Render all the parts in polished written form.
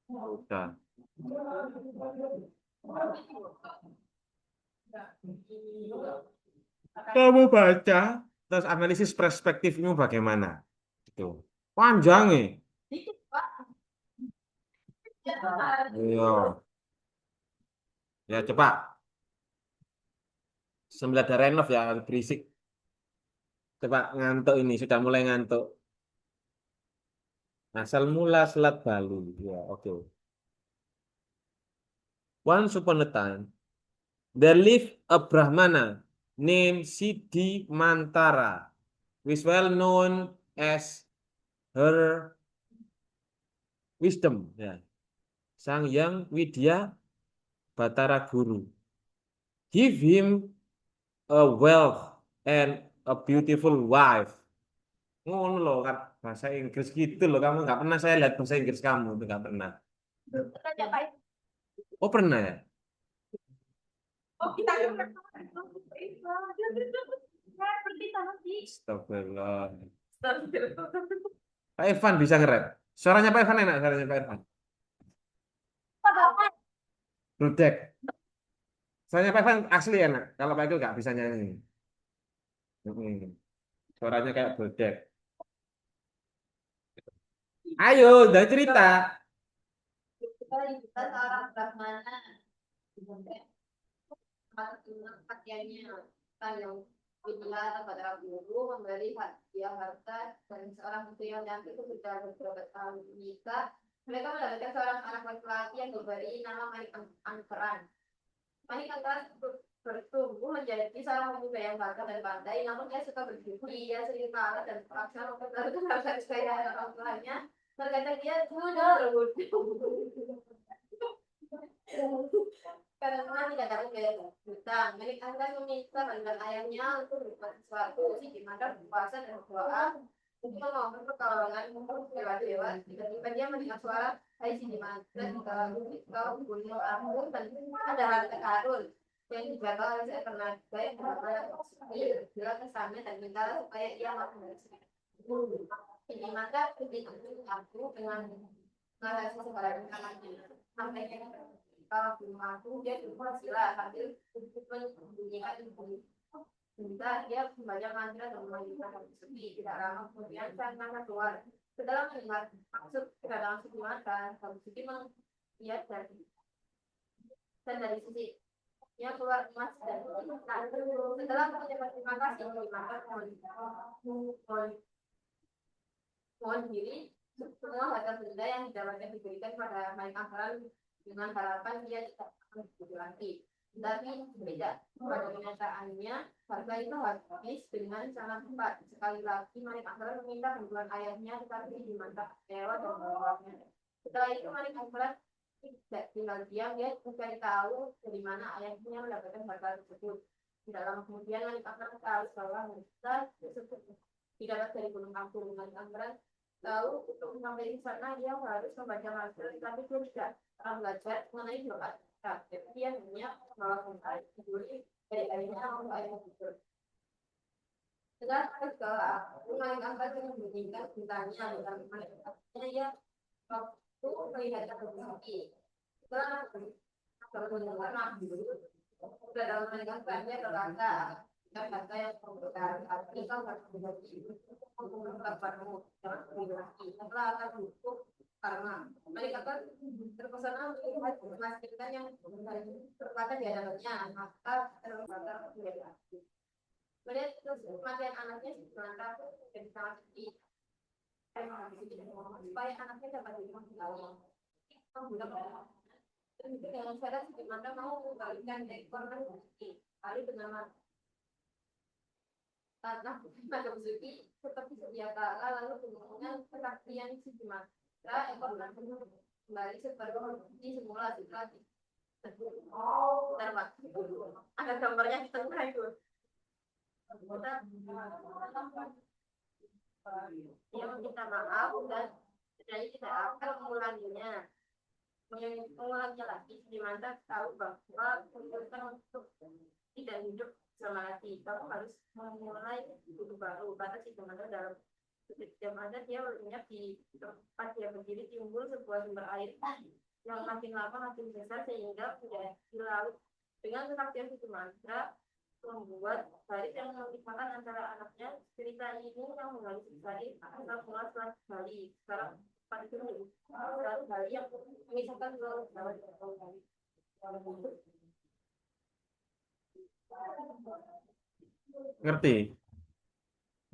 Udah. Kamu baca, terus analisis perspektifmu bagaimana? Itu panjang nih. Iya, ya coba. Sambil ada renov ya, berisik. Coba ngantuk ini, sudah mulai ngantuk. Asal mula Selat Bali. Ya, oke. Once upon a time, there lived a Brahmana named Siddhi Mantara, who is well known as her wisdom. Ya. Sang Hyang Widya Batara Guru. Give him a wealth and a beautiful wife. Ngono loh kan bahasa Inggris gitu loh. Kamu nggak pernah saya lihat bahasa Inggris kamu tuh nggak pernah. Oh pernah ya? Astagfirullah. Pak Irfan bisa nge-rap. Suaranya Pak Irfan enak, suaranya Pak Irfan. Rudek. Suaranya Pak Irfan asli enak. Kalau Pak Irfan nggak bisa nyanyi. Suaranya kayak Rudek. Ayo, udah cerita. Kita seorang Brahmana pakaiannya yang bila kepada guru memberi hadiah harta dan seorang putri yang cantik itu sudah beberapa tahun menikah. Mereka mendapatkan seorang anak laki-laki yang diberi nama Manik Angkeran. Manik Angkeran bertumbuh menjadi seorang pemuda yang gagah dan pandai, namun dia suka berjudi, dia sering kalah dan terpaksa mempertaruhkan kekayaan orang tuanya. Terkadang dia sudah karena tidak dapat bayar hutang. Milik Anda meminta bantuan ayahnya untuk berbuat sesuatu, di mana berpuasa dan berdoa untuk memohon pertolongan untuk dewa-dewa. Tiba-tiba dia mendengar suara, hai si dimana kau bunuh aku dan ada harta karun yang dijaga oleh seekor naga yang bernama bilang ke sana dan minta supaya ia mau membersihkan. Ini maka begitu aku dengan mengatasi segala rintangannya. Sampai kalau aku dia cuma sila sambil membunyikan bunyi. Sebentar dia membaca mantra dan memanggilkan sepi. Tidak lama kemudian sang naga keluar. Setelah mendengar maksud ke dalam suci mata, Kamu Suci melihat dan dari sisi dia keluar emas dan setelah mengucapkan terima kasih maka mohon diri semua harta benda yang didapatkan diberikan pada Manik Angkeran dengan harapan dia tidak akan begitu lagi. Tapi beda. Pada kenyataannya, harga itu habis dengan sangat cepat. Sekali lagi, Manik Angkeran meminta bantuan ayahnya, tetapi dimantap kecewa dan menolaknya. Setelah itu, Manik Angkeran tidak tinggal diam, dia mencari tahu dari mana ayahnya mendapatkan harga tersebut. Tidak lama kemudian, Manik Angkeran tahu bahwa harta tersebut didapat dari Gunung Agung. Manik Angkeran tahu untuk sampai di sana dia harus membaca mantra, tapi dia tidak belajar mengenai doa. Jadi dia hanya melakukan diri dari ayahnya untuk ayah tidur. Setelah sekolah, Manik Angkeran membandingkan cintanya dengan Manik Angkeran dia waktu melihat kaki. Setelah berkenaan sudah dalam Manik Angkerannya berkata dan kata yang membutuhkan hati itu harus menjadi mengungkapkanmu jangan pribadi setelah akan hukum karena mereka terpesona melihat memastikan yang terpatah di hadapannya maka terpatah menjadi hati melihat kematian anaknya sebenarnya jadi sangat sedih supaya anaknya dapat dimaksudkan menggunakan dengan cara bagaimana mau mengembalikan ekor nanti kali dengan tanah pada Suci seperti sedia kala lalu kemudian kesaktian si Sumatera ekor nanti kembali seperti semula setelah bentar Pak ada gambarnya di tengah itu Dia meminta maaf dan jadi tidak akan mengulanginya. Mengulanginya lagi di mana tahu bahwa keputusan untuk tidak hidup selama lagi kamu harus memulai hidup baru kata si teman dalam setiap ada dia melihat di tempat dia berdiri timbul sebuah sumber air yang makin lama makin besar sehingga tidak di laut dengan kesaktian itu mantra membuat Farid yang menikmatan antara anaknya cerita ini yang menggali Farid asal mula setelah Bali sekarang Farid itu setelah Bali yang mengisahkan dua Bali Ngerti?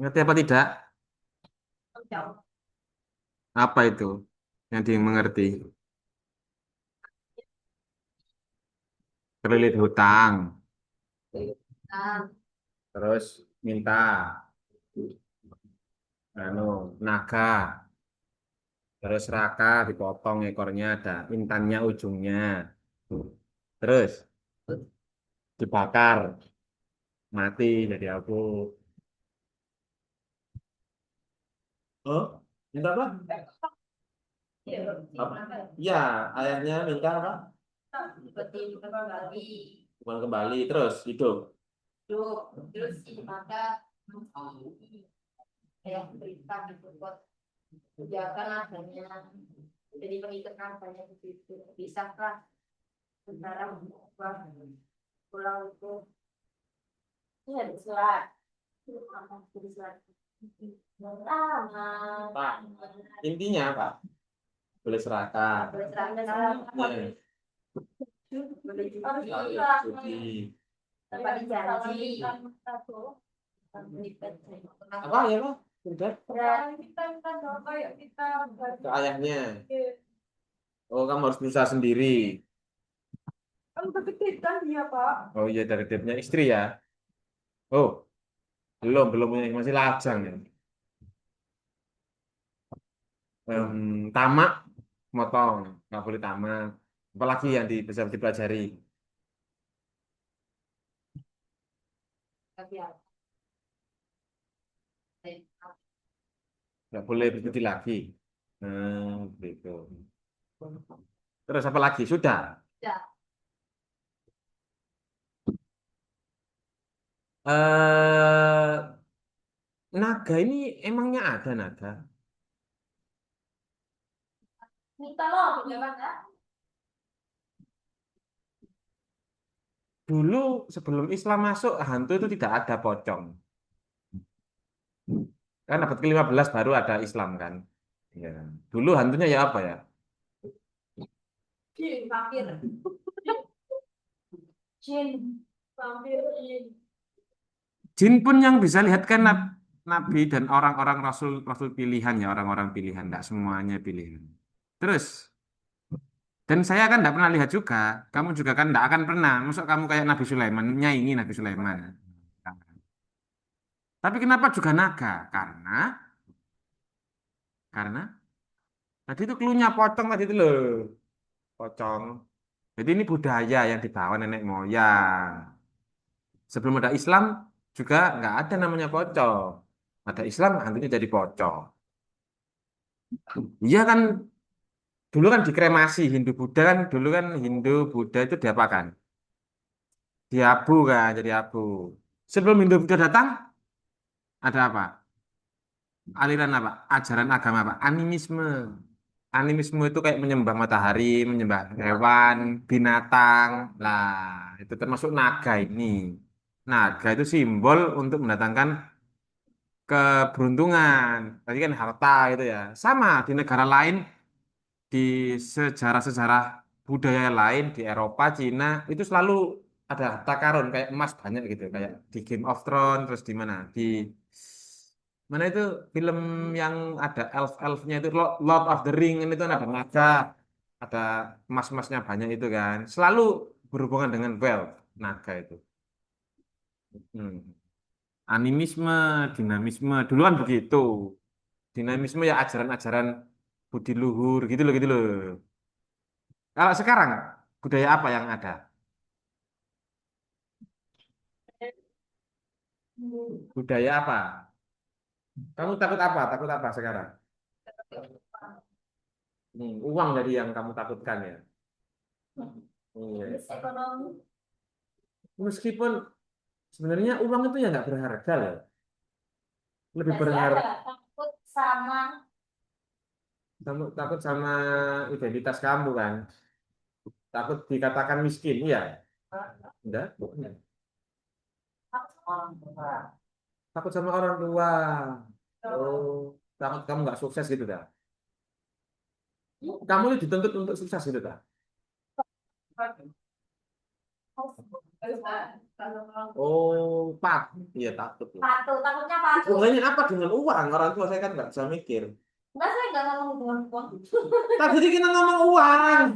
Ngerti apa tidak? Apa itu yang dimengerti? Kredit hutang, nah terus minta, anu, naga, terus raka dipotong ekornya ada intannya ujungnya, terus dibakar, mati jadi abu. Oh, minta apa? Apa? Ya, ayahnya minta apa? seperti Bali Uang kembali, terus hidup. hidup terus maka yang berita gitu buat biarkan adanya jadi pengikat kampanye begitu bisakah sekarang mengubah pulau itu ini ada surat surat lama Pak, intinya apa? Boleh serakah. boleh serangga Hmm. boleh Cuti. tanpa dijanji Apa ya, Pak? Udah ke ayahnya. Oh, kamu harus berusaha sendiri. kan ketik kan dia pak Oh iya, dari tipnya istri ya. Oh, belum masih lajang ya. Tamak, motong, nggak boleh tamak. Apalagi yang bisa dipelajari, tapi ya nggak boleh berhenti lagi. Gitu. Terus apa lagi? Sudah. eh Naga ini emangnya ada naga? minta loh bagaimana Dulu sebelum Islam masuk, hantu itu tidak ada pocong. Kan abad ke-15 baru ada Islam kan. Ya. Dulu hantunya ya apa ya? jin vampir jin vampir jin Jin pun yang bisa lihat kan Nabi dan orang-orang Rasul Rasul pilihan ya, orang-orang pilihan, tidak semuanya pilihan. Terus, dan saya kan tidak pernah lihat juga, kamu juga kan tidak akan pernah. Masuk kamu kayak Nabi Sulaiman, nyaingi Nabi Sulaiman. Tapi kenapa juga naga? Karena tadi itu klunya pocong tadi itu loh, pocong. Jadi ini budaya yang dibawa nenek moyang. Sebelum ada Islam juga nggak ada namanya pocong. Ada Islam hantunya jadi pocong. Iya kan dulu kan dikremasi Hindu Buddha kan dulu kan Hindu Buddha itu diapakan? Diabu kan jadi abu. Sebelum Hindu Buddha datang ada apa? Aliran apa? Ajaran agama apa? Animisme. Animisme itu kayak menyembah matahari, menyembah hewan, binatang. Lah, itu termasuk naga ini. Naga itu simbol untuk mendatangkan keberuntungan. Tadi kan harta itu ya. Sama di negara lain, di sejarah-sejarah budaya lain di Eropa, Cina itu selalu ada harta karun kayak emas banyak gitu, kayak di Game of Thrones terus di mana? Di mana itu film yang ada elf-elfnya itu Lord of the Ring itu kan ada naga, ada emas-emasnya banyak itu kan. Selalu berhubungan dengan wealth naga itu. Hmm. Animisme, dinamisme, dulu kan begitu. Dinamisme ya ajaran-ajaran budi luhur gitu loh. Kalau sekarang budaya apa yang ada? Budaya apa? Kamu takut apa? Takut apa sekarang? Uang dari yang kamu takutkan ya. Iya. Krisis ekonomi. Meskipun sebenarnya uang itu ya nggak berharga loh. Lebih Masih ada berharga. takut sama Kamu takut sama identitas kamu kan? Takut dikatakan miskin, iya. Enggak, bukan. takut sama orang tua. Takut sama orang tua. Oh, takut kamu nggak sukses gitu dah. Kamu ini dituntut untuk sukses gitu dah. Oh, pak. Iya takut ya. Patuh, takutnya patuh. Hubungannya apa dengan uang? Orang tua saya kan nggak bisa mikir. Enggak, saya nggak ngomong dengan uang. Tadi kita ngomong uang.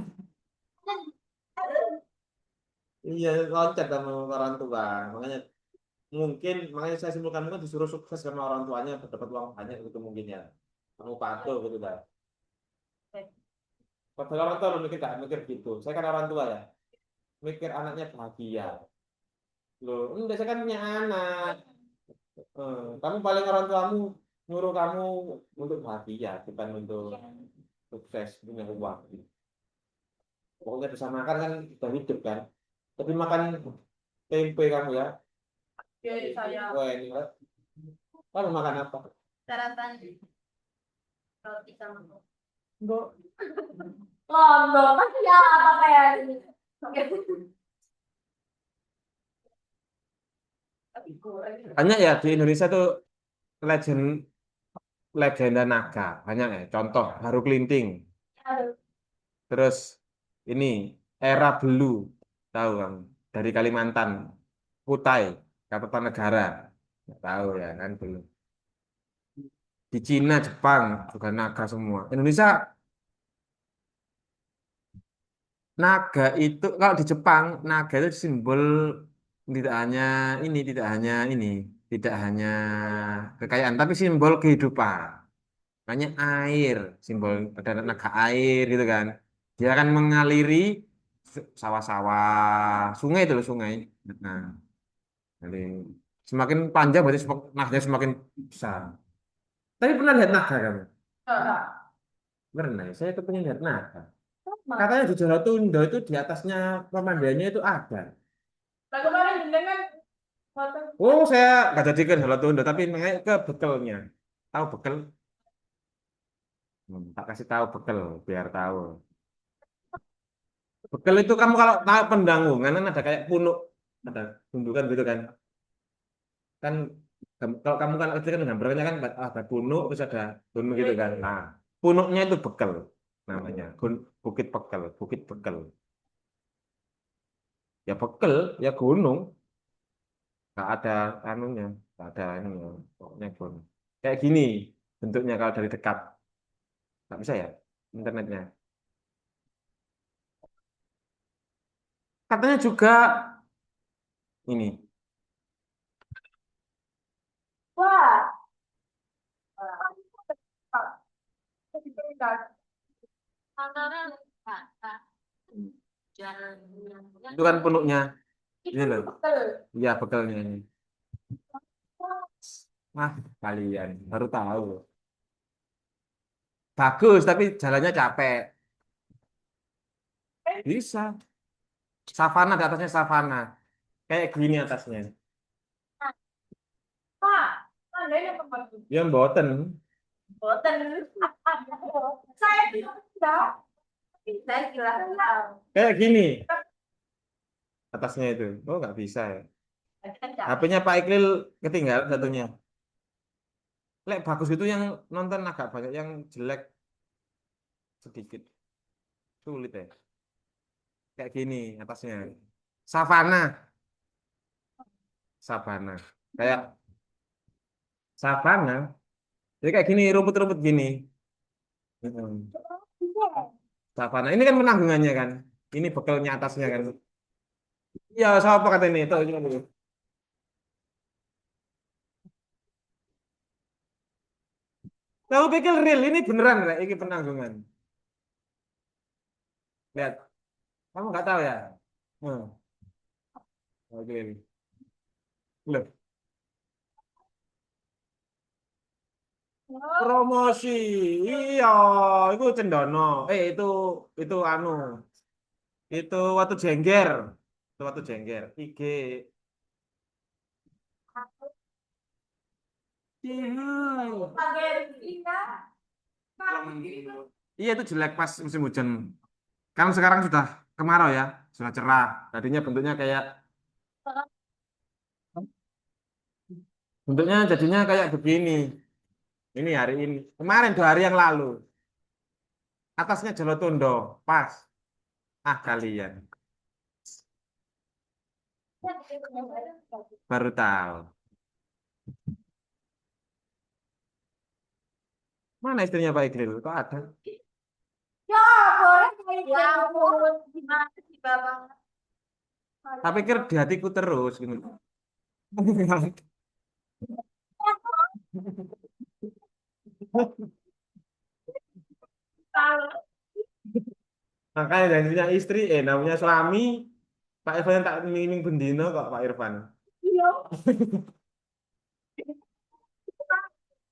Iya, loncat sama orang tua. Makanya saya simpulkan itu disuruh sukses sama orang tuanya dapat uang banyak gitu mungkin ya. Kamu patuh gitu dah. Padahal orang tua mikir gak mikir gitu. Saya kan orang tua ya. Mikir anaknya bahagia. Loh, enggak saya kan punya anak. Kamu paling orang tuamu nyuruh kamu untuk bahagia, bukan untuk sukses punya uang. Pokoknya bisa makan kan udah hidup kan. Tapi makan tempe kamu ya. Oke, saya Wah ini kamu makan apa? sarapan roti sama Enggak. lontong kan ya apa kayak ini. Oke. Banyak ya di Indonesia tuh legend legenda naga banyak ya. Contoh Haru Klinting. Terus ini era Belu tahu kamu dari Kalimantan. Kutai Kartanegara. Nggak tahu ya kan belum. Di Cina, Jepang juga naga semua. Indonesia naga itu kalau di Jepang naga itu simbol tidak hanya kekayaan tapi simbol kehidupan. Makanya air, simbol ada naga air gitu kan. Dia akan mengaliri sawah-sawah, sungai itu loh sungai. Nah, jadi semakin panjang berarti naganya semakin besar. Tapi pernah lihat naga kamu? Pernah, saya tuh pengen lihat naga. Katanya di Jawa Tunda itu di atasnya pemandiannya itu ada. Nah, kemarin jenengan foto. Oh, saya nggak jadi ke Jawa Tunda, tapi naik ke bekelnya. Tahu bekel? Tak kasih tahu bekel, biar tahu. Bekel itu kamu kalau tahu pendangungan kan ada kayak punuk, ada gundukan gitu kan. Kan kalau kamu kan itu kan gambarnya kan ada punuk terus ada gunung gitu kan. Nah, punuknya itu bekel namanya. Bukit Bekel, Bukit Bekel. Ya bekel, ya gunung. Nggak ada anunya, nggak ada anunya, pokoknya gunung. Kayak gini bentuknya kalau dari dekat. Nggak bisa ya internetnya. Katanya juga ini. Wah, Itu kan punuknya. itu Ini loh. betul. Iya bekelnya ini. Wah, kalian baru tahu. Bagus, tapi jalannya capek. Bisa. Savana di atasnya savana. Kayak gini atasnya. Pak, ada yang tempat Ya mboten. boten. Saya tidak. Saya kira Kayak gini atasnya itu. Oh nggak bisa ya. kan capek. HP-nya Pak Iqlil ketinggalan satunya. Lek bagus itu yang nonton agak banyak, yang jelek sedikit. Sulit ya. Kayak gini atasnya. Savana, savana. Kayak savana. Jadi kayak gini, rumput-rumput gini. Mm-mm. Savana. Ini kan penanggungannya kan. Ini bekelnya atasnya kan. Ya, siapa kata ini? Tuh, coba dulu. Kamu pikir real ini beneran nggak? Ini penanggungan. Lihat, kamu nggak tahu ya? Hmm. Oke. Loh, Promosi. Iya, itu Cendono. Itu anu, itu waktu jengger. Itu waktu jengger. IG. Iya. Iya itu jelek pas musim hujan. Kan sekarang sudah kemarau ya, sudah cerah. Tadinya bentuknya jadinya kayak begini. Ini hari ini. Kemarin 2 hari yang lalu. Atasnya Jolotundo. Pas. Ah kalian. Baru tahu. Mana istrinya Pak Igril? Kok ada? Ya, boleh. Ya ampun, gimana sih Bapak? Tak pikir di hatiku terus gitu. Makanya jangan punya istri, namanya suami. Pak Irfan tak miming bendino kok Pak Irfan. Iya,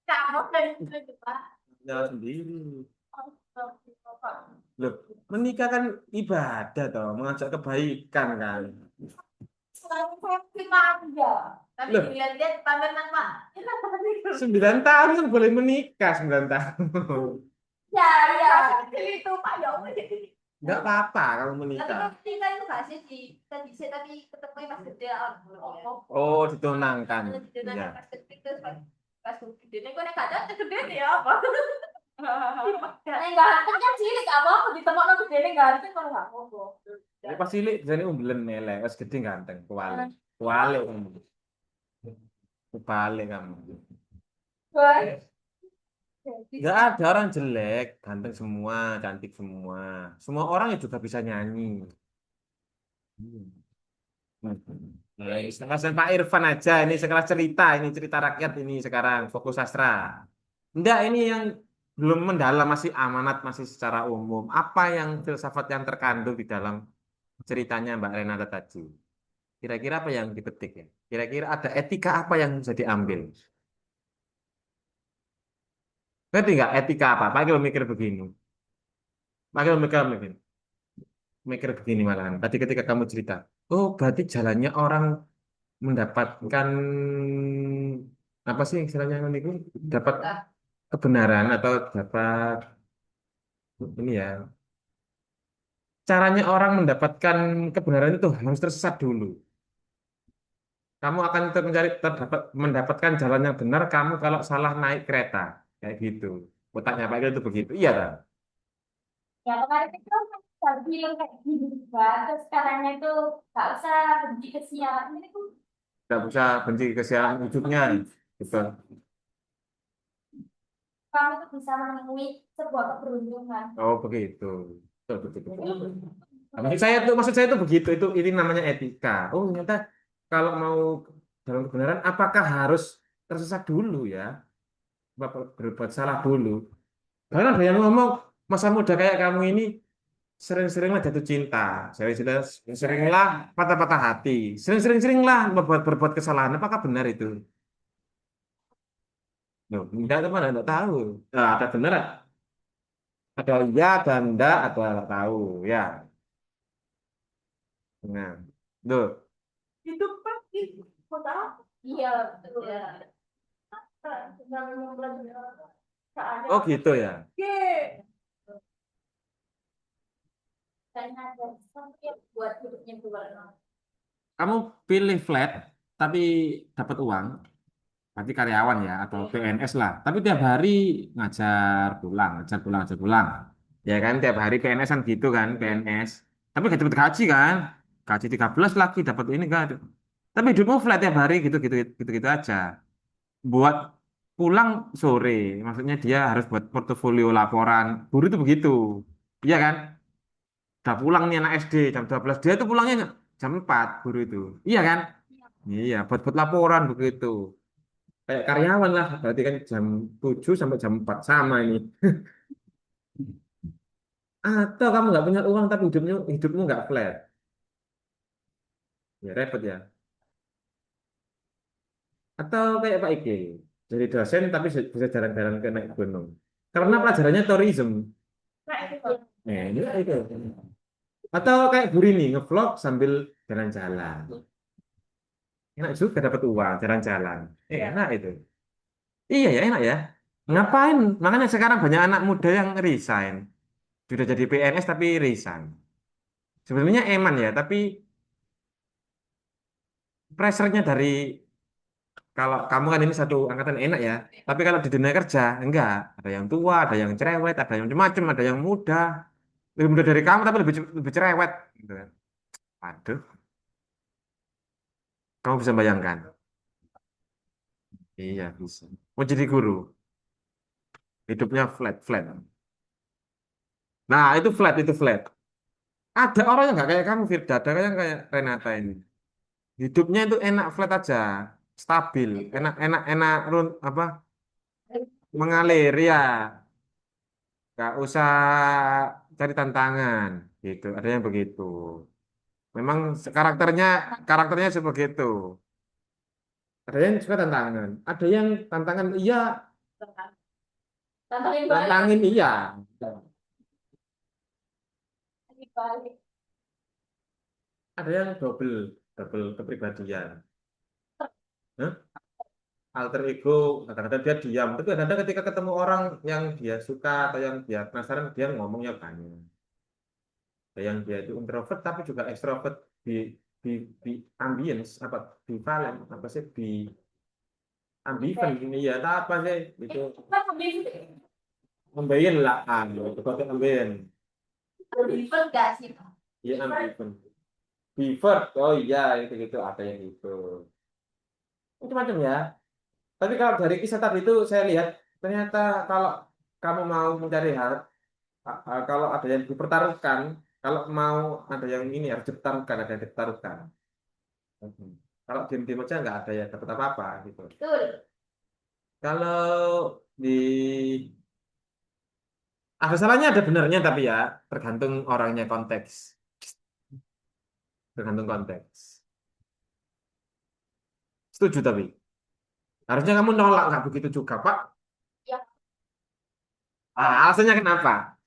kamu dari itu, Pak. Jalan sendiri. Loh, menikah kan ibadah toh, mengajak kebaikan kan. Selain saya manja. Tapi Loh, dilihat-lihat pameran Pak. 9 tahun kan boleh menikah 9 tahun. Ya, ya. Kecil itu Pak ya Allah. Nggak apa-apa kalau Tapi menikah. kan tinggal itu gak sih di tadi saya tapi ketemu pas gede Oh, ditunangkan. Ya. Pas gede terus pas gede ini kok nek kadang gede nih ya apa? Nek ganteng kan cilik apa aku ditemokno gede nih ganteng kalau gak apa-apa. Ini pasti cilik jadi umbelen melek, pas gede ganteng, kuali. Kuali kamu. Kuali kamu. Wah. Nggak ada orang jelek, ganteng semua, cantik semua. Semua orang ya juga bisa nyanyi. Nah, ini sekelas Pak Irfan aja, ini sekelas cerita, ini cerita rakyat ini sekarang, fokus sastra. Enggak, ini yang belum mendalam, masih amanat, masih secara umum. Apa yang filsafat yang terkandung di dalam ceritanya Mbak Renata tadi? Kira-kira apa yang dipetik ya? Kira-kira ada etika apa yang bisa diambil? Ngerti nggak etika apa? Pak kalau mikir begini. Pak kalau mikir begini malahan. Tadi ketika kamu cerita, oh berarti jalannya orang mendapatkan apa sih istilahnya itu? Dapat kebenaran atau dapat ini ya. Caranya orang mendapatkan kebenaran itu harus tersesat dulu. Kamu akan mendapatkan jalan yang benar kamu kalau salah naik kereta. Kayak gitu. Otaknya Pak Gil itu begitu. Iya, kan? Ya kemarin itu kan bilang kayak gini juga. Terus sekarangnya itu gak usah benci kesialan ini tuh. Tidak bisa benci kesialan wujudnya. Gitu. Kamu tuh bisa menemui sebuah keberuntungan. Oh, begitu. Betul, betul, betul. Nah, maksud saya tuh begitu. Itu ini namanya etika. Oh, ternyata kalau mau dalam kebenaran, apakah harus tersesat dulu ya? Berbuat salah dulu. Karena ada yang ngomong, masa muda kayak kamu ini sering-seringlah jatuh cinta, sering-seringlah patah-patah hati, sering-seringlah berbuat kesalahan. Apakah benar itu? Loh, enggak teman, enggak tahu. Nah, ada benar, ada ya dan enggak, ada enggak tahu. Ya, nah, tuh. Itu pasti kota iya betul ya. Sedang belajar soalnya Oh gitu ya. oke dan ada sampai buat hidupnya keluar. Kamu pilih flat, tapi dapat uang, berarti karyawan ya, atau PNS lah. Tapi tiap hari ngajar pulang, ngajar pulang. Ya kan, tiap hari PNS kan gitu kan, PNS. Tapi gak dapat gaji kan, gaji 13 lagi, dapat ini kan. Tapi hidupmu flat tiap hari gitu-gitu gitu-gitu aja. Buat pulang sore, maksudnya dia harus buat portofolio laporan. Guru itu begitu. Iya kan? Udah pulang nih anak SD jam 12. Dia tuh pulangnya jam 4 guru itu. Iya kan? Iya, buat laporan begitu. Kayak karyawan lah, berarti kan jam 7 sampai jam 4 sama ini. Atau kamu nggak punya uang tapi hidupmu nggak flat. Ya repot ya. Atau kayak Pak Ike. jadi dosen tapi bisa jalan-jalan ke naik gunung. Karena pelajarannya tourism. Ini itu. Atau kayak Burini ngevlog sambil jalan-jalan. Enak juga dapat uang jalan-jalan. Enak itu. Iya ya enak ya. Ngapain? Makanya sekarang banyak anak muda yang resign. Sudah jadi PNS tapi resign. Sebenarnya eman ya, tapi pressure-nya dari kalau kamu kan ini satu angkatan enak ya. Tapi kalau di dunia kerja enggak. Ada yang tua, ada yang cerewet, ada yang macam-macam, ada yang muda. Lebih muda dari kamu tapi lebih cerewet. Gitu kan. Aduh, kamu bisa bayangkan. Iya bisa. Mau jadi guru, hidupnya flat flat. Nah itu flat itu flat. Ada orang yang nggak kayak kamu Firda, ada yang kayak Renata ini. Hidupnya itu enak flat aja, stabil, enak enak enak apa mengalir ya, nggak usah cari tantangan gitu. Ada yang begitu. Memang karakternya seperti itu. Ada yang suka tantangan, ada yang tantangan iya, Tantangin balik. tantangin iya. Balik. Ada yang double double kepribadian. Hah? Alter ego, kadang-kadang dia diam. Tapi kadang-kadang ketika ketemu orang yang dia suka atau yang dia penasaran, dia ngomongnya banyak. Ada yang dia itu introvert tapi juga extrovert di di ambience apa di valen apa sih di ambivalent ini ya tak apa sih itu Mas ambil ambiyen lah itu pakai ambiyen ambil gak sih? iya ambivalent bivert oh iya itu gitu ada yang gitu macam-macam ya tapi kalau dari kisah tadi itu saya lihat ternyata kalau kamu mau mencari hal kalau ada yang dipertaruhkan kalau mau ada yang ini harus dipertaruhkan ada yang dipertaruhkan. Mhm. Kalau game-game aja nggak ada ya dapat apa-apa gitu. Betul. Kalau di ada salahnya ada benarnya tapi ya tergantung orangnya konteks. Tergantung konteks. Setuju tapi harusnya kamu nolak nggak begitu juga Pak. Ya, Alasannya kenapa?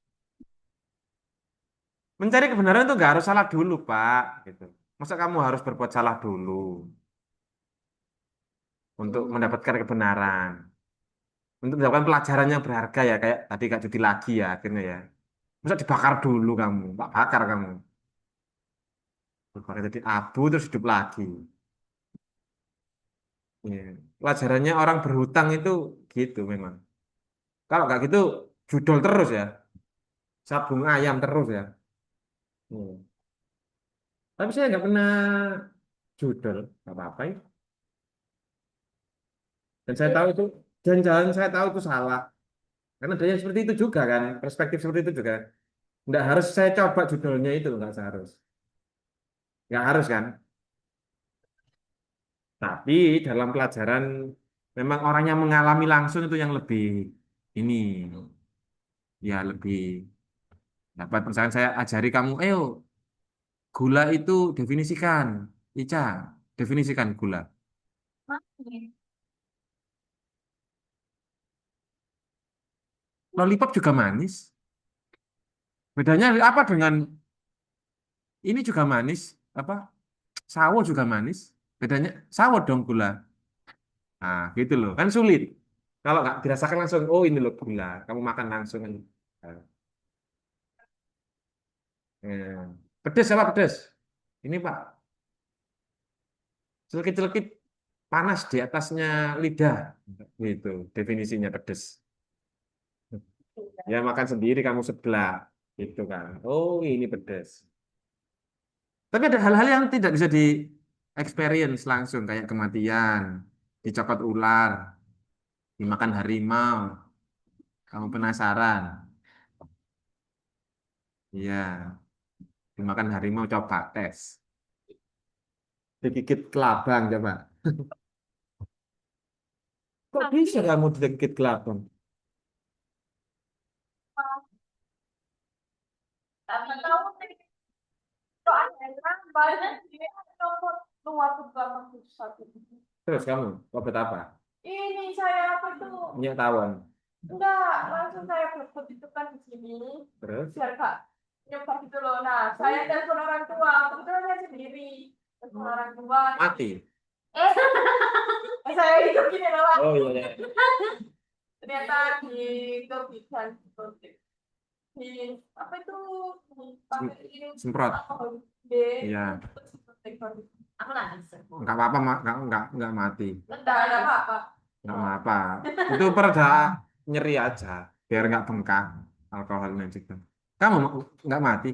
Mencari kebenaran itu nggak harus salah dulu Pak. Gitu. Masa kamu harus berbuat salah dulu untuk mendapatkan kebenaran, untuk mendapatkan pelajaran yang berharga ya kayak tadi Kak Judi lagi ya akhirnya ya. Masa dibakar dulu kamu, tak bakar kamu. Dibakar jadi abu terus hidup lagi. Iya. Pelajarannya orang berhutang itu gitu memang. Kalau nggak gitu judol terus ya, sabung ayam terus ya. Iya. Tapi saya nggak pernah judol, nggak apa-apa ya. Dan saya tahu itu, dan jalan saya tahu itu salah. Karena ada yang seperti itu juga kan, perspektif seperti itu juga. Nggak harus saya coba judulnya itu, nggak seharus. Nggak harus kan. Tapi dalam pelajaran memang orang yang mengalami langsung itu yang lebih ini, ya lebih dapat. Misalkan saya ajari kamu, ayo gula itu definisikan. Ica, definisikan gula. Lollipop juga manis. Bedanya apa dengan ini juga manis? Apa? Sawo juga manis. Bedanya sawo dong gula. Nah, gitu loh. Kan sulit. Kalau nggak dirasakan langsung, oh ini loh gula. Kamu makan langsung. Nah, pedes apa pedes? Ini Pak, celekit-celekit panas di atasnya lidah. Gitu, definisinya pedes. Ya makan sendiri kamu sebelah. Gitu kan. Oh ini pedes. Tapi ada hal-hal yang tidak bisa di experience langsung kayak kematian, dicokot ular, dimakan harimau. Kamu penasaran? Iya, dimakan harimau coba tes. Digigit kelabang coba. Kok bisa kamu digigit kelabang? tapi tahu nih, soalnya banyak dia nomor luar juga satu. Terus kamu obat apa? Ini saya apa tuh? Minyak tawon. Enggak, langsung saya blokot itu kan di sini. Terus? Biar Kak nyebar gitu loh. Nah, saya telepon orang tua, kebetulan saya sendiri. Telepon orang tua. Mati. Saya hidup gini loh, Pak. Oh iya, iya. Ternyata di kebijakan di apa itu pakai ini Semprot. Iya. Aku nangis. Enggak apa-apa, enggak mati. Enggak ada apa-apa. Enggak apa-apa. Itu pereda nyeri aja, biar enggak bengkak alkoholnya juga. Kamu enggak mati?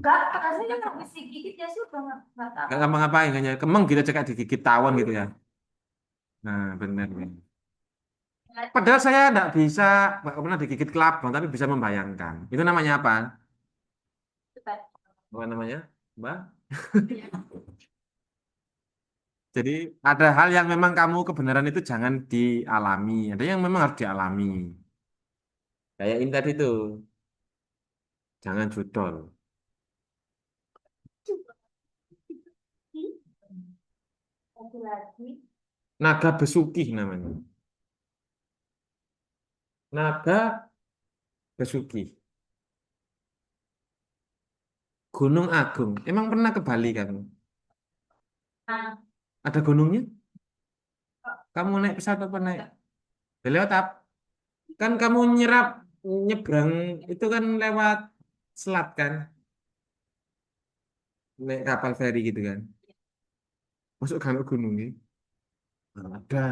Enggak, rasanya nggak bisa gigit ya sudah nggak Enggak tahu. ngapa-ngapain, hanya kemeng gitu cekak digigit tawon gitu ya. Nah, benar. Padahal saya enggak bisa, enggak pernah digigit kelabang, tapi bisa membayangkan. Itu namanya apa? Apa namanya, Mbak? Jadi ada hal yang memang kamu kebenaran itu jangan dialami. Ada yang memang harus dialami. Kayak ini tadi tuh, jangan judol. Lagi-lagi Naga Besuki namanya. Naga Besuki. Gunung Agung. Emang pernah ke Bali kamu? Ada gunungnya? Kamu naik pesawat apa naik? Lewat apa? Kan kamu nyebrang itu kan lewat selat kan? Naik kapal feri gitu kan? Masuk kan ke gunungnya? Ada.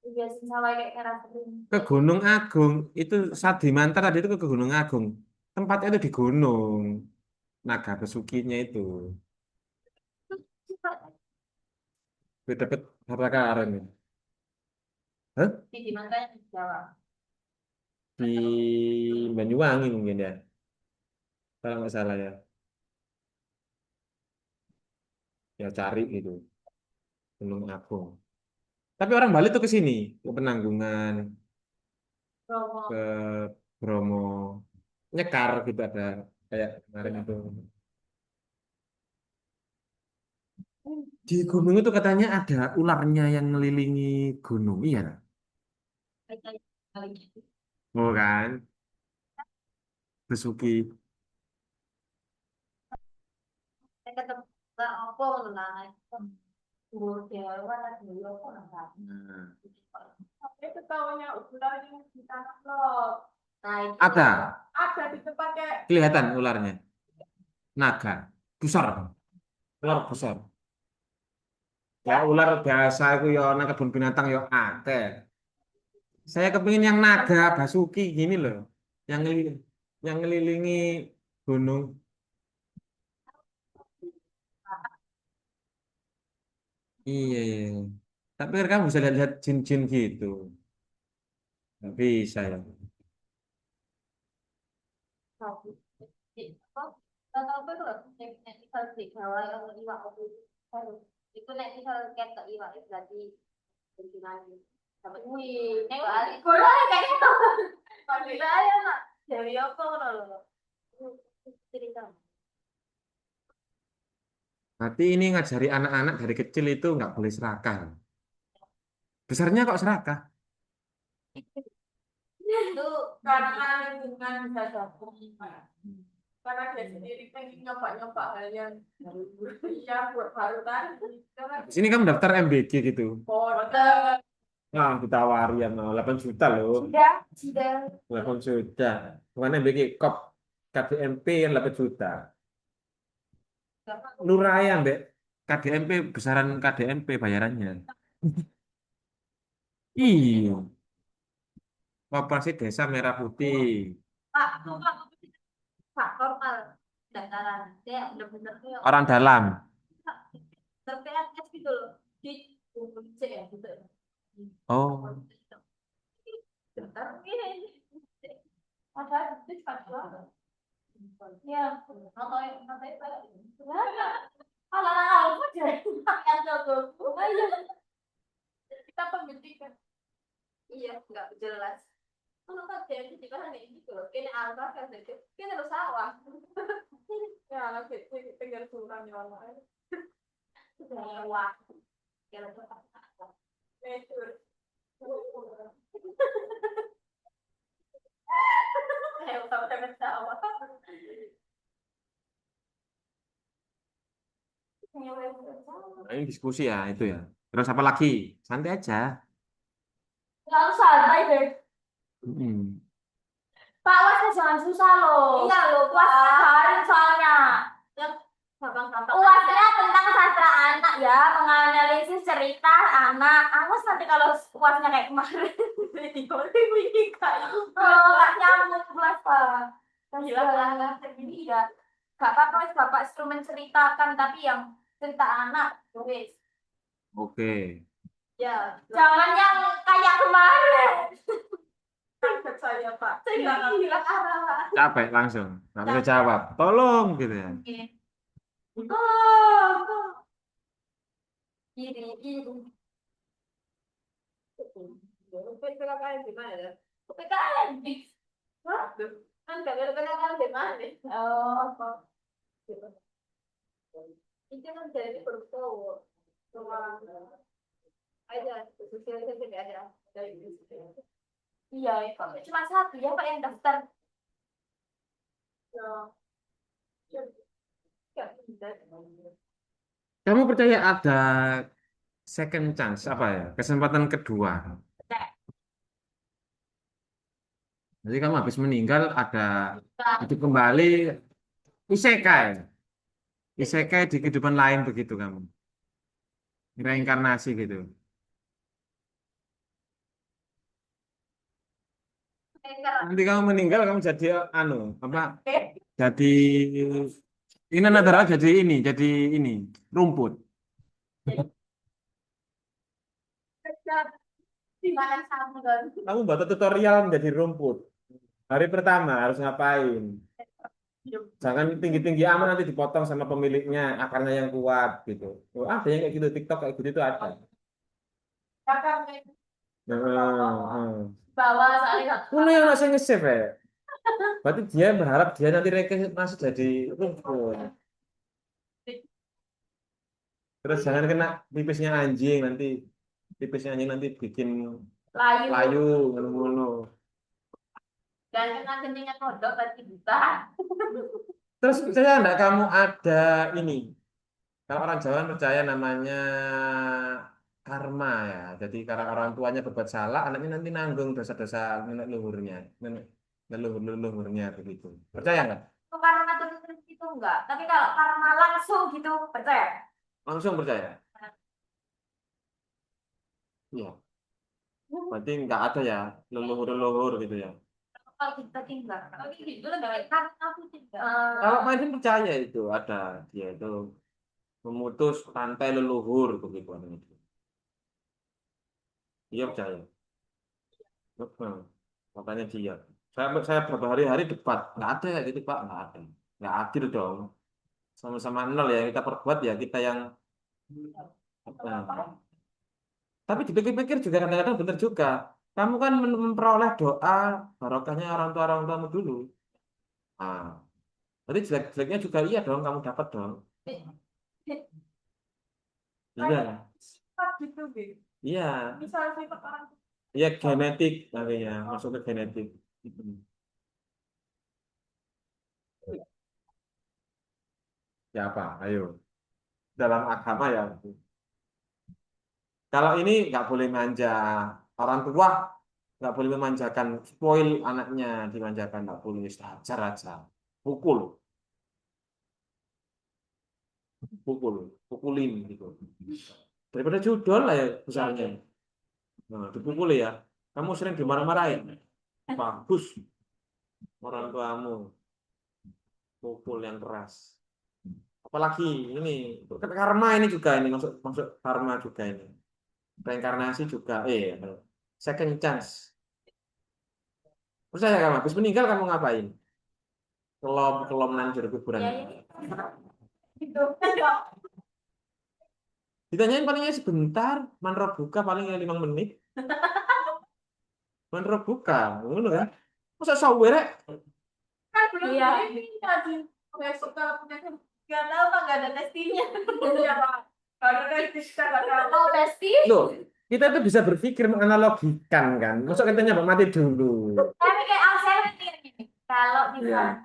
Iya, sama kayak karakterin. Ke Gunung Agung. Itu saat di Mantara tadi itu ke Gunung Agung. Tempatnya itu di gunung. Naga Besukinya itu. Dapat harta karun. Hah? Di mana kan di Jawa. Di Banyuwangi mungkin ya. Kalau nggak salah ya. Ya cari gitu. Gunung Agung. Tapi orang Bali tuh ke sini. Ke Penanggungan. Ke Romo. Bromo. Nyekar gitu ada. Kayak kemarin itu. Di gunung itu katanya ada ularnya yang ngelilingi gunung. Iya. Bukan. Besuki. Saya ketemu nggak apa nggak. Dulu Jawa kan dulu aku nggak. Nah, Itu tahunya ular yang di tanah loh. Nah, itu ada. ada di tempatnya. Kelihatan ularnya. Naga. Besar. Ular besar. Ya ular biasa itu ya nang kebun binatang ya akeh. Saya kepingin yang naga Basuki gini loh. Yang ngelilingi gunung. Iya, iya, iya. Tapi kan kamu bisa lihat-lihat jin-jin gitu. Nggak bisa ya. Kalau apa tuh, nek misal di Jawa yang iwak itu nek misal ketok iwak itu berarti benturan. Wih, nek balik bola kayak gitu. Kalau saya nak dari apa loh? Cerita. Berarti ini ngajari anak-anak dari kecil itu nggak boleh serakah. Besarnya kok serakah? Itu karena lingkungan bisa gabung. Karena dia sendiri pengen nyoba-nyoba hal yang baru. Iya, buat baru tadi. Di sini kamu daftar MBG gitu. Porter. Nah, ditawari ya, 8 juta loh. Sudah. 8 juta. Bukan MBG, KOP KDMP yang 8 juta. Luraya, Mbak. KDMP, besaran KDMP bayarannya. Iya, Koperasi Desa Merah Putih. Pak, tuh Pak, Pak, formal daftaran. Dia benar-benar tuh yang Orang dalam. ter-PNS gitu loh. Di C ya gitu. Oh, Daftar ini. Ada di Pak. Ya, nonton Alah, aku jadi yang jago. Kita pembuktikan. Iya, nggak jelas. Kalau kan jadi di mana nih gitu loh. Ini alba kan jadi. Kita harus sawah. Ya, lagi tinggal kurang ya orang. Wah, ya lebih Ayo, sama-sama tawa. Nah, ini diskusi ya itu ya. Terus apa lagi? Santai aja. Lalu santai deh. Hmm. Pak, wasnya jangan susah loh. Iya loh, wasnya garing soalnya. Yang gampang-gampang. Uasnya tentang sastra anak ya, menganalisis cerita anak. Awas nanti kalau uasnya kayak kemarin. Ini kayak nggak nyambung kelas Pak. Gila, ini ya. Gak apa-apa, wes Bapak suruh menceritakan, tapi yang cerita anak, wes. Oke. Ya, jangan yang kayak kemarin. Kaget saya, Pak. Saya hilang arah. Capek langsung. Nggak bisa jawab. Tolong gitu ya. Oke. Oh, iri. PKKN di mana? PKKN di. Hah? Kan gak ada PKKN di mana? Oh, apa? Itu kan jadi perempuan. Cuma aja, sosialisasi ada. Iya, Pak. Cuma satu ya, Pak, yang daftar. Ya. Kamu percaya ada second chance apa ya? Kesempatan kedua. Jadi kamu habis meninggal ada hidup kembali isekai. Isekai di kehidupan lain begitu kamu. Reinkarnasi gitu. Nanti kamu meninggal kamu jadi anu apa? Jadi ini adalah jadi ini rumput. Kamu buat tutorial menjadi rumput. Hari pertama harus ngapain? Jangan tinggi-tinggi amat nanti dipotong sama pemiliknya, akarnya yang kuat gitu. Oh, ada yang kayak gitu, TikTok kayak gitu itu ada. Nah, Bawa saya. mana yang nasi nge-save ya? Berarti dia berharap dia nanti reinkarnasi jadi rumput. Terus jangan kena pipisnya anjing nanti. Pipisnya anjing nanti bikin Layu. layu, ngono-ngono. Dan kena kencingnya kodok tadi buta. Terus percaya enggak kamu ada ini? Kalau orang Jawa kan percaya namanya karma ya. Jadi karena orang tuanya berbuat salah, anaknya nanti nanggung dosa-dosa nenek leluhurnya, nenek leluhurnya begitu. Percaya nggak? Karena turun itu enggak. Tapi kalau karena langsung gitu, percaya? Langsung percaya. Iya. Berarti nggak ada ya leluhur-leluhur gitu ya. Kalau kita tinggal. Kalau gitu kan karena aku tinggal. Kalau main percaya itu ada dia itu memutus rantai leluhur begitu itu. Dia percaya. Betul. Makanya dia. Saya beberapa hari-hari debat nggak ada ya gitu Pak, nggak ada. Nggak adil dong. Sama-sama nol ya kita perbuat ya kita yang. Nah, tapi dipikir-pikir juga kadang-kadang benar juga. Kamu kan memperoleh doa barokahnya orang tuamu dulu. Ah, berarti jelek-jeleknya juga iya dong kamu dapat dong. Iya, Gitu, gitu. iya, Misalnya saya orang iya genetik namanya masuk ke genetik. Mm. Ya apa? Ayo. Dalam agama ya. Kalau ini nggak boleh manja. Orang tua nggak boleh memanjakan, spoil anaknya dimanjakan nggak boleh. Hajar aja, pukul, pukulin gitu. Daripada judol lah ya besarnya. Nah, dipukul ya. Kamu sering dimarah-marahin. Bagus orang tuamu pukul yang keras. Apalagi ini karma ini juga ini masuk masuk karma juga ini. Reinkarnasi juga. Second chance. Percaya kamu habis meninggal kamu ngapain? Kelom kelom nanjur kuburan. ya ini gitu kan kok. Ditanyain palingnya sebentar, manro buka paling 5 menit. Manro buka, ngono kan? Masa sawer rek? Kan belum ini tadi besok kalau punya nggak tahu kan nggak ada testingnya. Iya Pak. Oh, Besti. Loh, kita itu bisa berpikir menganalogikan kan. Masuk kita nyoba mati dulu. Tapi kayak saya mikir gini, kalau Iya,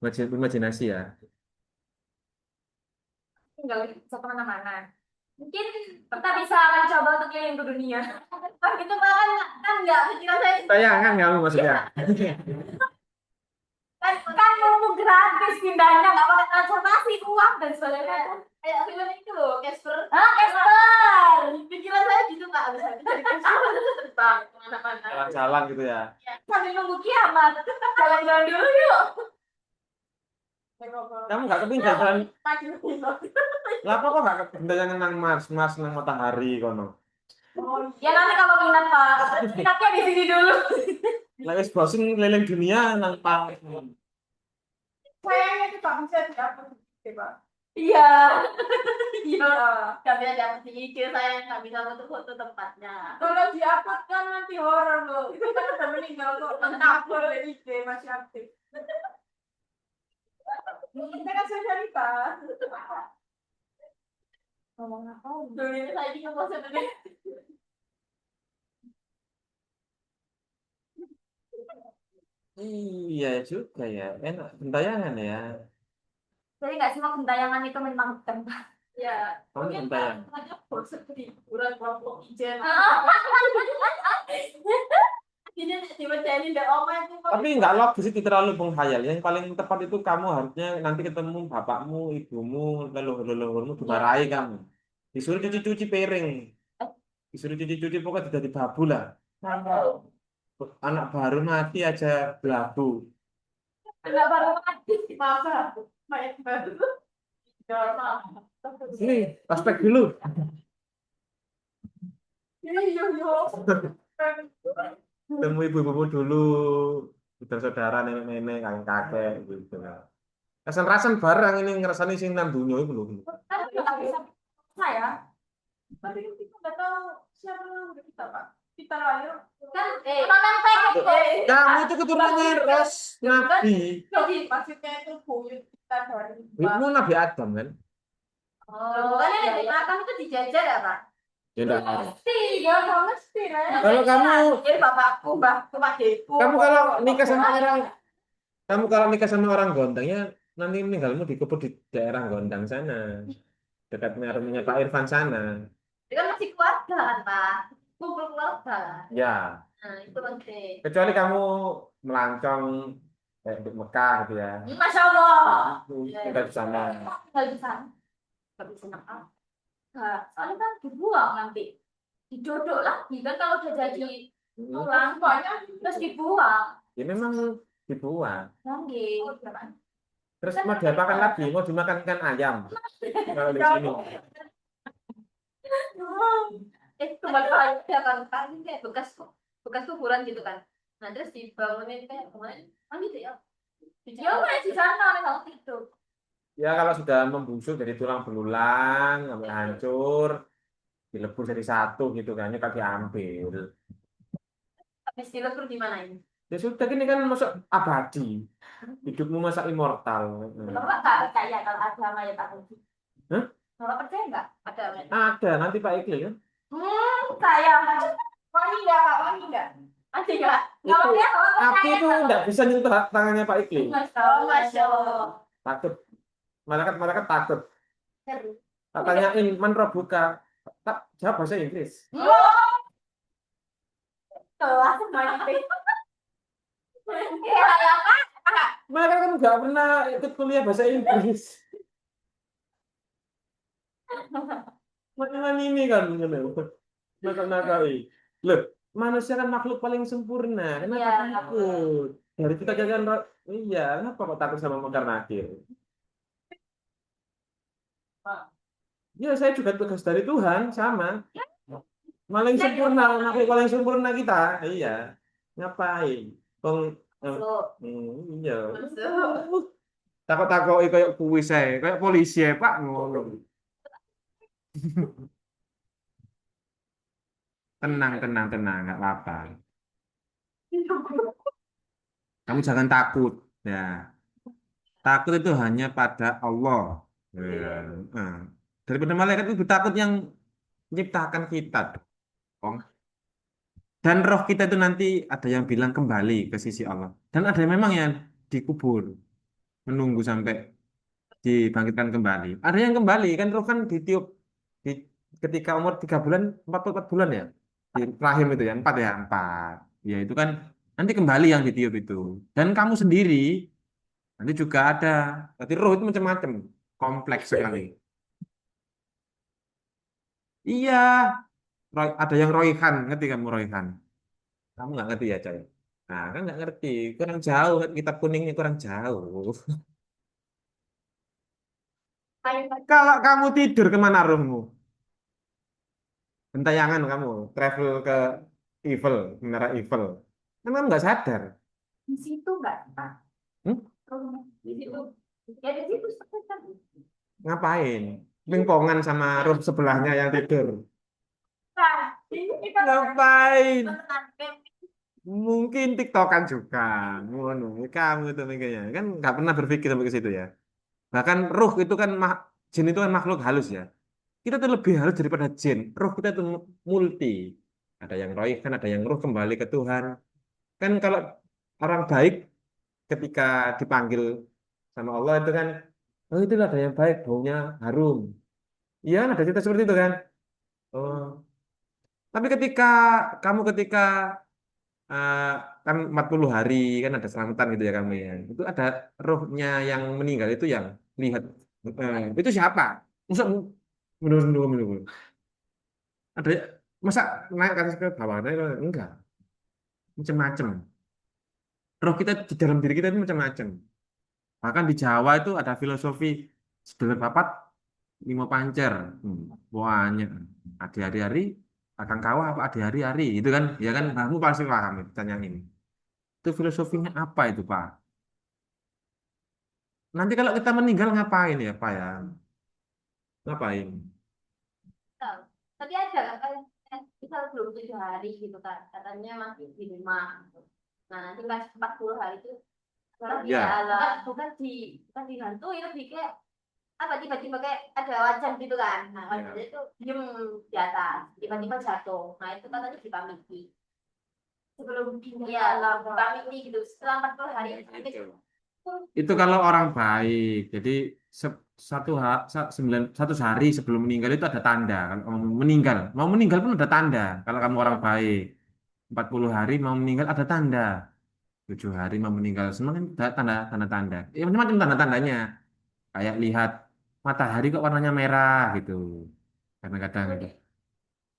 misalnya imajinasi ya. tinggal bisa kemana-mana, mungkin kita bisa mencoba untuk keliling ke dunia. Wah, itu kan nggak pikiran saya. Tayangan kamu maksudnya. Kan mau gratis pindahnya nggak pakai transportasi uang dan sebagainya. Kayak film itu loh, Casper. Ah, Casper. Pikiran saya gitu nggak bisa dari Casper terbang kemana-mana. Jalan-jalan gitu ya. Ya, sambil nunggu kiamat. Jalan-jalan dulu yuk. Kamu nggak kepingin jalan. Lah apa kok nggak kepingin nang Mars, Mars nang matahari kono. Ya nanti kalau minat Pak, minatnya di sini dulu. Lah wis browsing keliling dunia nang Mars. Sayangnya itu tak bisa dapat, Pak. Iya. Iya. Nggak bisa dapat di IG, saya nggak bisa foto-foto tempatnya. Kalau diupload kan nanti horor loh. Itu kan udah meninggal kok. Upload di IG masih aktif. Kita kan solidaritas. Ngomong apa? Dulu ini saya juga bosan deh. Iya juga ya, enak gentayangan ya. Jadi nggak semua gentayangan itu memang tempat. Ya, Kamu mungkin gentayangan. aja bosan di hiburan kelompok ijen. Ini dibacain di oma itu. Tapi nggak logis itu terlalu menghayal. Yang paling tepat itu kamu harusnya nanti ketemu bapakmu, ibumu, leluhur-leluhurmu dimarahi kamu. Disuruh cuci-cuci piring, disuruh cuci-cuci pokoknya jadi babu lah. Anak baru mati aja belabu. Enggak baru mati. Masa? Mayat baru. Sini, ospek dulu. Temu ibu-ibumu dulu, saudara-saudara, nenek-nenek, kakek-kakek gitu. Rasan-rasan barang ini ngerasani sing nang dunya iku lho. Saya. Tapi kita nggak tahu siapa yang kita, Pak. Kita lahir kan Kamu itu keturunannya ras Nabi. jadi maksudnya itu buyut kita dari Ibu Nabi Adam kan? oh kan yang di makam itu dijajah ya Pak. Ya enggak harus. Mesti ya mesti lah. Kalau kamu bapakku mbahku pakdeku kamu kalau nikah sama orang Gondang ya nanti meninggalmu dikubur di daerah Gondang sana. Dekat rumahnya Pak Irfan sana. itu kan masih keluarga kan Pak, kumpul keluarga. Ya, Nah itu penting. kecuali kamu melancong di Mekah gitu ya. Masya Allah. Kita di sana. Nggak bisa. Nggak bisa nakal. Nah, soalnya kan dibuang nanti. Didodok lagi kan kalau udah jadi tulang banyak terus dibuang. Ya memang dibuang. Lagi. Terus mau diapakan lagi? Mau dimakan ikan ayam? Kalau di sini. Kembali aja kan kayak bekas kuburan gitu kan. Nah terus dibangunin kayak kemarin, gitu ya. Ya udah di sana memang itu. Ya kalau sudah membusuk jadi tulang belulang, sampai hancur, dilebur jadi satu gitu kan, ya kan diambil. Habis dilebur di mana ini? Ya sudah ini kan masuk abadi, hidupmu masa immortal. Bapak nggak percaya kalau ada mayat aku? Hah? Bapak percaya nggak ada mayat? Ada nanti Pak Iqbal kan? Saya. Wani nggak Kak? Wani nggak? Ada nggak? Kalau dia kalau Aku percaya itu kalau nggak bisa nyentuh tangannya Pak Iqbal. Masya Allah. Takut, malaikat takut. Seru. Tak tanyain man rabbuka, tak jawab bahasa Inggris. Kelas mandi. Ya ya Kak. Mereka kan nggak pernah ikut kuliah bahasa Inggris. Macam ini kan, nakal-nakali. Loh, manusia kan makhluk paling sempurna. Kenapa Iya. takut? Dari kita kan, iya, kenapa kok takut sama mungkar nakir? Ya, saya juga tugas dari Tuhan, sama. Paling sempurna, makhluk paling sempurna kita. Iya, ngapain? Kong, iya. Takut-takut kayak kuis saya, kayak polisi ya, Pak. Ngono. Tenang, nggak apa-apa. Kamu jangan takut, ya. Takut itu hanya pada Allah. Ya. Nah. Daripada malaikat itu takut yang menciptakan kita dong. Dan roh kita itu nanti ada yang bilang kembali ke sisi Allah. Dan ada yang memang yang dikubur, menunggu sampai dibangkitkan kembali. Ada yang kembali, kan roh kan ditiup di, ketika umur 3 bulan, 4 bulan ya. Di rahim itu ya, 4 ya, 4. Ya itu kan nanti kembali yang ditiup itu. Dan kamu sendiri, nanti juga ada. Berarti roh itu macam-macam. Kompleks sekali. Iya, ada yang Royhan, ngerti kamu Royhan? Kamu nggak ngerti ya, coy? Nah, kan nggak ngerti. Kurang jauh, kan kitab kuningnya kurang jauh. Kalau kamu tidur kemana rohmu? Gentayangan kamu, travel ke evil, menara evil. Kan kamu nggak sadar. Di situ nggak, Pak? Hmm? Di situ. Ya di situ kan. Ngapain? Pingpongan sama roh sebelahnya yang tidur. Nah, ini kita Ngapain? menenang. Mungkin TikTokan juga. Ngono, kamu itu mikirnya. Kan nggak pernah berpikir sampai ke situ ya. Bahkan ruh itu kan, jin itu kan makhluk halus ya. Kita tuh lebih halus daripada jin. Ruh kita tuh multi. Ada yang roh kan, ada yang ruh kembali ke Tuhan. Kan kalau orang baik ketika dipanggil sama Allah itu kan, oh itulah ada yang baik, baunya harum. Iya, kan ada cerita seperti itu kan. Oh, tapi ketika eh, kan 40 hari kan ada selamatan gitu ya kamu ya. Itu ada rohnya yang meninggal itu yang lihat. Itu siapa? Masa menurut ada masa naik ke atas ke bawah? Naik, enggak, macam-macam. Roh kita di dalam diri kita itu macam-macam. Bahkan di Jawa itu ada filosofi sedulur papat lima pancer. Banyak. Adi hari-hari akan kawah apa adi hari-hari itu kan ya kan kamu pasti paham itu tanya ini. Itu filosofinya apa itu Pak? Nanti kalau kita meninggal ngapain ya Pak ya? Ngapain? Tahu. Tapi ada kan misal belum 7 hari gitu kan, katanya masih di rumah. Gitu. Nah nanti pas 40 hari itu orang ya Ya, Allah bukan dihantui lebih kayak apa tiba-tiba kayak ada wajan gitu kan. Nah wajan ya. itu diem di atas, tiba-tiba jatuh. Nah itu katanya dipamiti. Sebelum ya Allah dipamiti gitu. Setelah 40 hari Itu. Itu kalau orang baik. Jadi satu satu hari sebelum meninggal itu ada tanda. Kalau kamu meninggal, mau meninggal pun ada tanda. Kalau kamu orang baik, 40 hari mau meninggal ada tanda. 7 hari mau meninggal, semua kan ada tanda-tanda. Ya macam-macam tanda-tandanya. Kayak lihat matahari kok warnanya merah gitu. Karena kadang itu.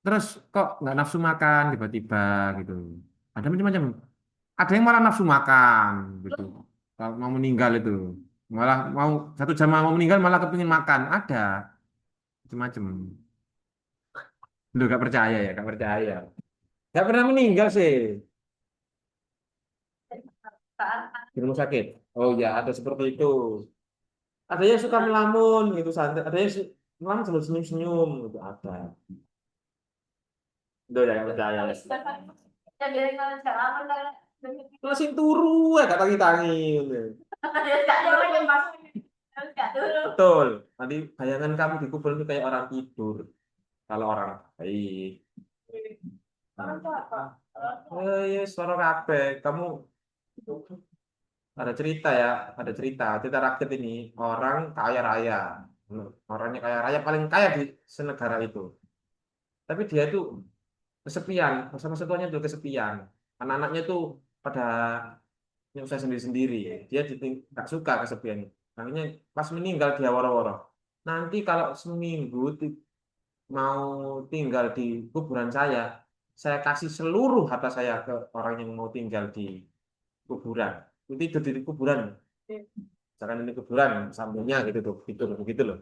Terus kok nggak nafsu makan tiba-tiba gitu. Ada macam-macam. Ada yang malah nafsu makan gitu. Kalau mau meninggal itu malah mau 1 jam mau meninggal malah kepingin makan. Ada macam-macam. Lu gak percaya ya? Gak percaya. Gak pernah meninggal sih di rumah sakit. Oh ya, ada seperti itu. Ada yang suka melamun gitu santai. Ada yang melamun sambil senyum-senyum gitu. Ada. Udah ya, gak percaya. ya dari kalau sekarang kan Masih turu ya, gak tangi-tangi. nggak turun nggak turun. Betul. Tadi bayangan kamu di kubur itu kayak orang tidur. Kalau orang baik. Orang tua apa? Yes, suara kabeh. Kamu ada cerita ya, ada cerita. Cerita rakyat ini orang kaya raya. Orangnya kaya raya paling kaya di senegara itu. Tapi dia itu kesepian, masa-masa tuanya itu kesepian. Anak-anaknya tuh pada nyusah sendiri-sendiri. Dia nggak suka kesepian. Akhirnya pas meninggal dia woro-woro. Nanti kalau seminggu mau tinggal di kuburan saya kasih seluruh harta saya ke orang yang mau tinggal di kuburan. Tidur di kuburan. Jangan ini kuburan, sampingnya gitu tuh, tidur begitu loh.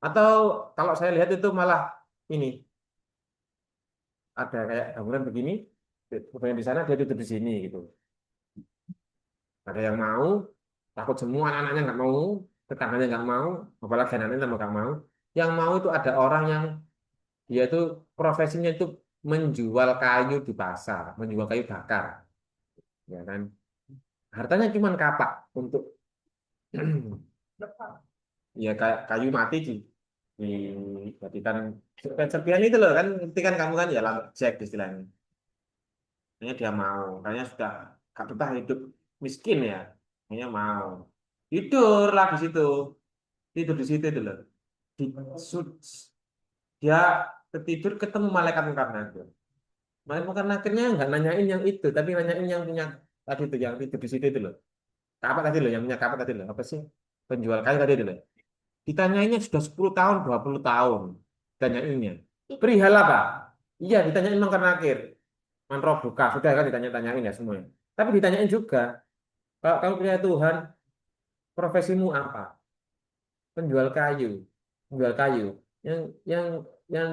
Atau kalau saya lihat itu malah ini ada kayak bangunan begini, kuburan di sana dia tidur di sini gitu. Ada yang mau, takut semua anak-anaknya nggak mau, tetangganya nggak mau, apalagi anaknya sama nggak mau. Yang mau itu ada orang yang dia itu profesinya itu menjual kayu di pasar, menjual kayu bakar, ya kan. Hartanya cuma kapak untuk ya kayak kayu mati di jadikan serpihan itu loh kan, nanti kan kamu kan ya lambat cek istilahnya. Kayaknya dia mau, kayaknya sudah gak betah hidup miskin ya, kayaknya mau tidur lah di situ, tidur di situ itu loh. Di, su- dia ketidur ketemu malaikat mungkar nakir. Malaikat mungkar nakirnya nggak nanyain yang itu, tapi nanyain yang punya tadi itu yang tidur di situ itu loh. Kapak tadi loh, yang punya kapak tadi loh. Apa sih? Penjual kayu tadi itu loh. Ditanyainnya sudah 10 tahun, 20 tahun. Ditanyainnya. Perihal apa? Iya, ditanyain mungkar nakir. Man robuka, sudah kan ditanya-tanyain ya semuanya. Tapi ditanyain juga, kalau kamu punya Tuhan, profesimu apa? Penjual kayu. Penjual kayu. Yang yang yang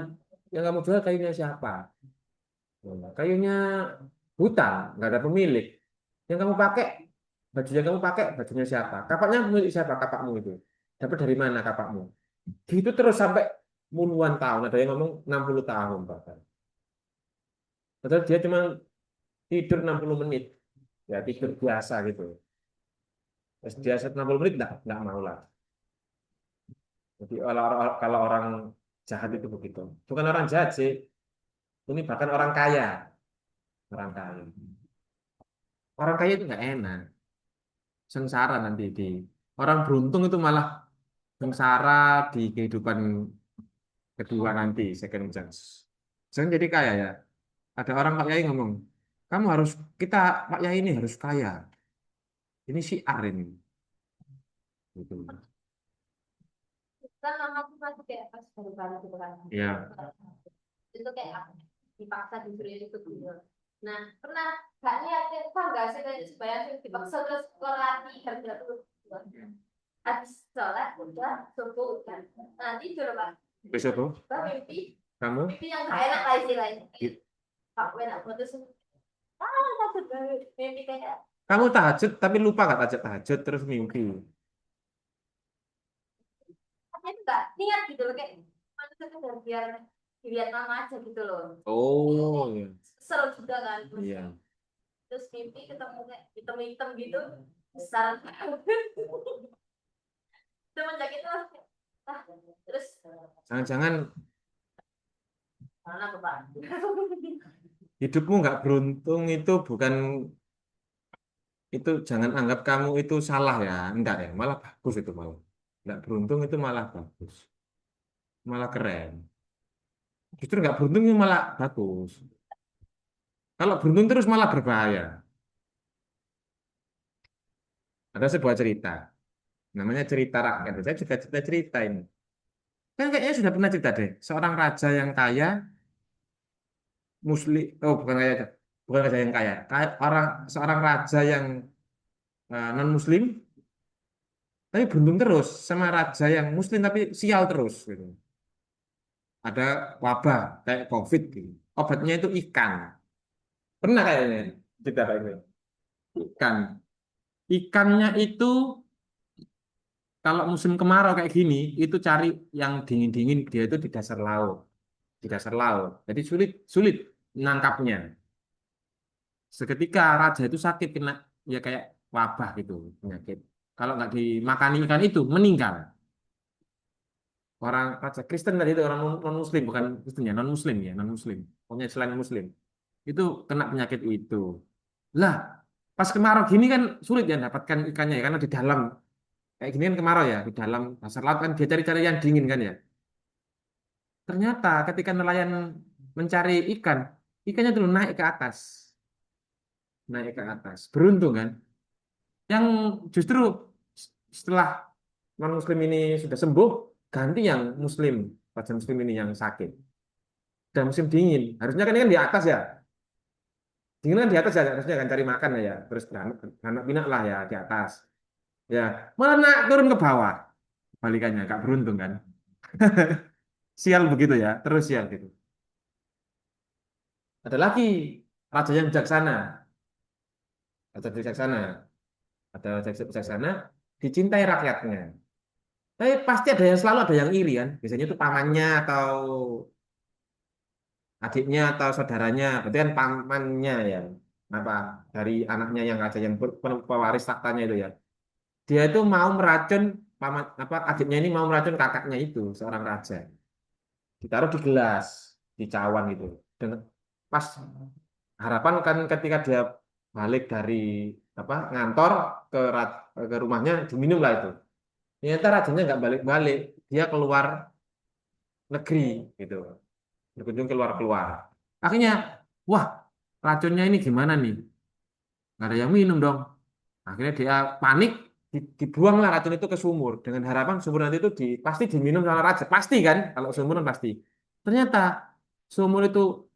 yang kamu jual kayunya siapa? Kayunya hutan, nggak ada pemilik. Yang kamu pakai, baju yang kamu pakai, bajunya siapa? Kapaknya milik siapa? Kapakmu itu. Dapat dari mana kapakmu? Gitu terus sampai puluhan tahun. Ada yang ngomong 60 tahun bahkan. Padahal dia cuma tidur 60 menit. Ya tidur biasa gitu. Terus dia 60 menit enggak mau lah. Jadi kalau orang jahat itu begitu. Bukan orang jahat sih. Ini bahkan orang kaya. Orang kaya. Orang kaya itu nggak enak. Sengsara nanti di orang beruntung itu malah sengsara di kehidupan kedua nanti second chance. Jangan jadi kaya ya. Ada orang Pak Yai ngomong, kamu harus kita Pak Yai ini harus kaya. Ini syiar ini. Gitu. Kan mama tuh masih kayak pas baru-baru gitu kan. Ya, Itu kayak apa? Dipaksa disuruh itu gitu. Nah, pernah gak niat apa enggak sih kayak supaya dipaksa terus lari kerja terus. Habis sholat udah subuh udah. Nanti suruh pak. besok tuh Bah mimpi kamu mimpi yang gak enak lah istilahnya. Pak enak putus. Takut banget mimpi kayak kamu tahajud tapi lupa nggak tahajud tahajud terus mimpi. apa itu enggak niat gitu loh kayak manusia sekedar biar dilihat mama aja gitu loh. Oh, iya. Seru juga kan. Iya. Terus mimpi ketemu kayak hitam-hitam gitu besar. Semenjak itu ah, terus Jangan-jangan mana tuh pak? hidupmu nggak beruntung itu bukan itu jangan anggap kamu itu salah ya. Enggak ya, malah bagus itu malah. Enggak beruntung itu malah bagus. Malah keren. Justru nggak beruntung itu malah bagus. Kalau beruntung terus malah berbahaya. Ada sebuah cerita. Namanya cerita rakyat. Saya juga cerita ini. Kan kayaknya sudah pernah cerita deh. Seorang raja yang kaya, muslim, oh bukan kaya, bukan raja yang kaya. Seorang raja yang non muslim, tapi beruntung terus sama raja yang muslim tapi sial terus gitu. Ada wabah kayak COVID gitu. Obatnya itu ikan. Pernah kayaknya cerita kayak gitu. Ikan. Ikannya itu kalau musim kemarau kayak gini, itu cari yang dingin-dingin dia itu di dasar laut, di dasar laut. Jadi sulit sulit nangkapnya. Seketika raja itu sakit kena ya kayak wabah gitu penyakit. Kalau nggak dimakani ikan itu meninggal. Orang raja Kristen tadi itu orang non Muslim bukan Kristen ya non Muslim ya non Muslim. Pokoknya selain Muslim itu kena penyakit itu. Lah pas kemarau gini kan sulit ya dapatkan ikannya ya karena di dalam kayak gini kan kemarau ya di dalam dasar laut kan dia cari-cari yang dingin kan ya. Ternyata ketika nelayan mencari ikan, ikannya dulu naik ke atas, naik ke atas. Beruntung kan? Yang justru setelah non Muslim ini sudah sembuh, ganti yang Muslim, raja Muslim ini yang sakit. Dan musim dingin, harusnya kan ini kan di atas ya, dingin kan di atas ya, harusnya kan cari makan ya, terus anak pinak lah ya di atas. Ya, malah turun ke bawah, balikannya, gak beruntung kan? Sial begitu ya, terus sial gitu. Ada lagi raja yang bijaksana, raja bijaksana, ada raja bijaksana, dicintai rakyatnya. Tapi pasti ada yang selalu ada yang iri kan. Biasanya itu pamannya atau adiknya atau saudaranya, berarti kan pamannya ya. Apa dari anaknya yang raja yang pewaris tahtanya itu ya. Dia itu mau meracun paman apa adiknya ini mau meracun kakaknya itu seorang raja. Ditaruh di gelas, di cawan gitu. Dan pas harapan kan ketika dia balik dari apa ngantor ke rumahnya diminum lah itu. Ternyata rajanya nggak balik-balik, dia keluar negeri gitu, berkunjung keluar-keluar. Akhirnya, wah racunnya ini gimana nih? Nggak ada yang minum dong. Akhirnya dia panik, dibuanglah racun itu ke sumur dengan harapan sumur nanti itu pasti diminum sama raja, pasti kan? Kalau sumur kan pasti. Ternyata sumur itu